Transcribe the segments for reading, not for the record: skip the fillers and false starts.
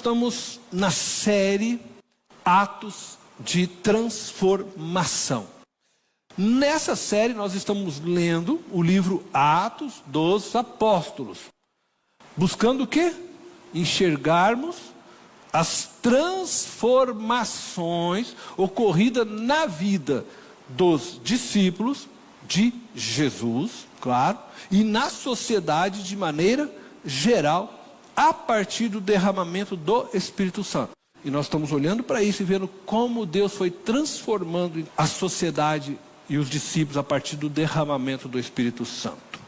estamos na série Atos de Transformação. Nessa série nós estamos lendo o livro Atos dos Apóstolos, buscando o quê? Enxergarmos as transformações ocorridas na vida dos discípulos de Jesus, claro, e na sociedade de maneira geral, a partir do derramamento do Espírito Santo. E nós estamos olhando para isso e vendo como Deus foi transformando a sociedade e os discípulos a partir do derramamento do Espírito Santo.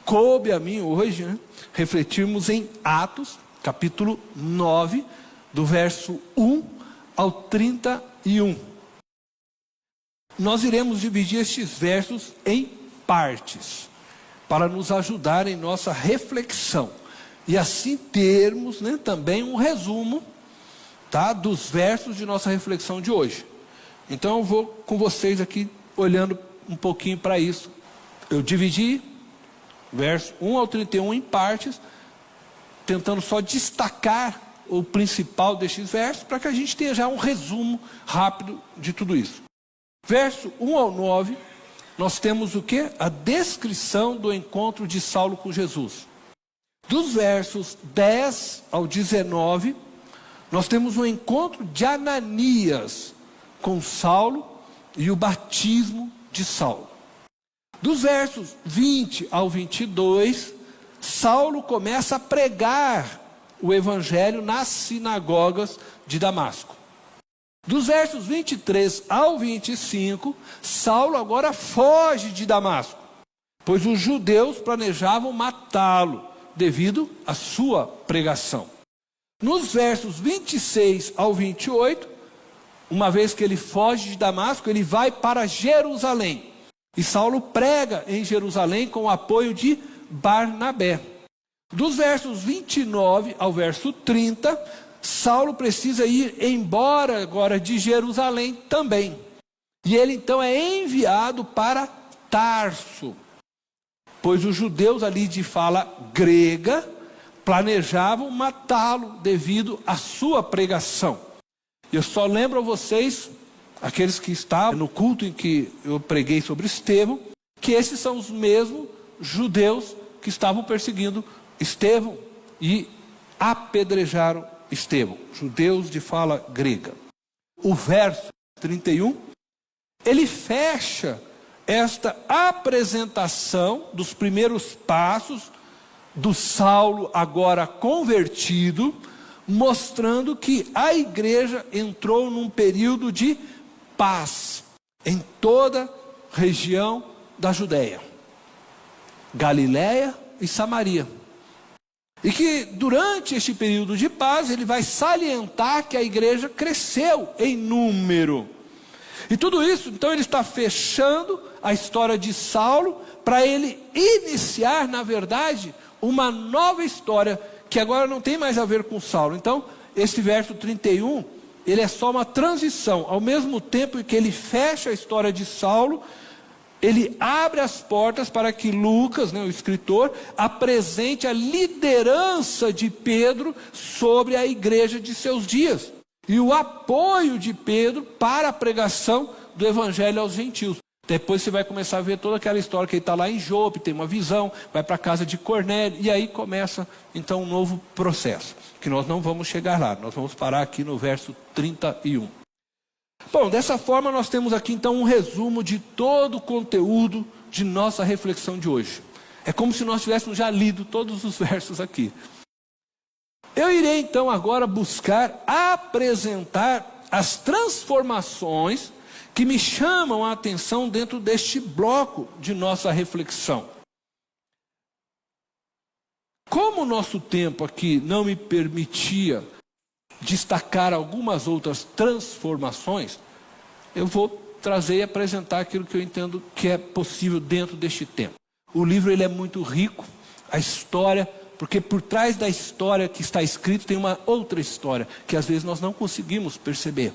Coube a mim hoje, refletirmos em Atos, capítulo 9, do verso 1 ao 31. Nós iremos dividir estes versos em partes, para nos ajudar em nossa reflexão. E assim termos também um resumo, dos versos de nossa reflexão de hoje. Então eu vou com vocês aqui olhando um pouquinho para isso. Eu dividi verso 1 ao 31 em partes, tentando só destacar o principal destes versos, para que a gente tenha já um resumo rápido de tudo isso. Verso 1 ao 9, nós temos o quê? A descrição do encontro de Saulo com Jesus. Dos versos 10 ao 19, nós temos um encontro de Ananias com Saulo e o batismo de Saulo. Dos versos 20 ao 22, Saulo começa a pregar o evangelho nas sinagogas de Damasco. Dos versos 23 ao 25, Saulo agora foge de Damasco, pois os judeus planejavam matá-lo devido à sua pregação. Nos versos 26 ao 28, uma vez que ele foge de Damasco, ele vai para Jerusalém. E Saulo prega em Jerusalém com o apoio de Barnabé. Dos versos 29 ao verso 30, Saulo precisa ir embora agora de Jerusalém também. E ele então é enviado para Tarso, pois os judeus ali de fala grega planejavam matá-lo devido à sua pregação. Eu só lembro a vocês, aqueles que estavam no culto em que eu preguei sobre Estevão, que esses são os mesmos judeus que estavam perseguindo Estevão e apedrejaram Estevão, judeus de fala grega. O verso 31, ele fecha esta apresentação dos primeiros passos do Saulo agora convertido, mostrando que a igreja entrou num período de paz em toda a região da Judéia, Galiléia e Samaria. E que durante este período de paz, ele vai salientar que a igreja cresceu em número. E tudo isso, então ele está fechando a história de Saulo, para ele iniciar, na verdade, uma nova história, que agora não tem mais a ver com Saulo. Então, esse verso 31, ele é só uma transição. Ao mesmo tempo que ele fecha a história de Saulo, ele abre as portas para que Lucas, o escritor, apresente a liderança de Pedro sobre a igreja de seus dias. E o apoio de Pedro para a pregação do evangelho aos gentios. Depois você vai começar a ver toda aquela história que ele está lá em Jope, tem uma visão, vai para a casa de Cornélio, e aí começa então um novo processo, que nós não vamos chegar lá, nós vamos parar aqui no verso 31. Bom, dessa forma nós temos aqui então um resumo de todo o conteúdo de nossa reflexão de hoje. É como se nós tivéssemos já lido todos os versos aqui. Eu irei então agora buscar apresentar as transformações que me chamam a atenção dentro deste bloco de nossa reflexão. Como o nosso tempo aqui não me permitia destacar algumas outras transformações, eu vou trazer e apresentar aquilo que eu entendo que é possível dentro deste tempo. O livro ele é muito rico, a história, porque por trás da história que está escrito tem uma outra história, que às vezes nós não conseguimos perceber.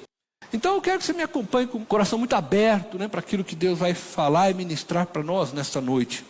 Então eu quero que você me acompanhe com o coração muito aberto, para aquilo que Deus vai falar e ministrar para nós nesta noite.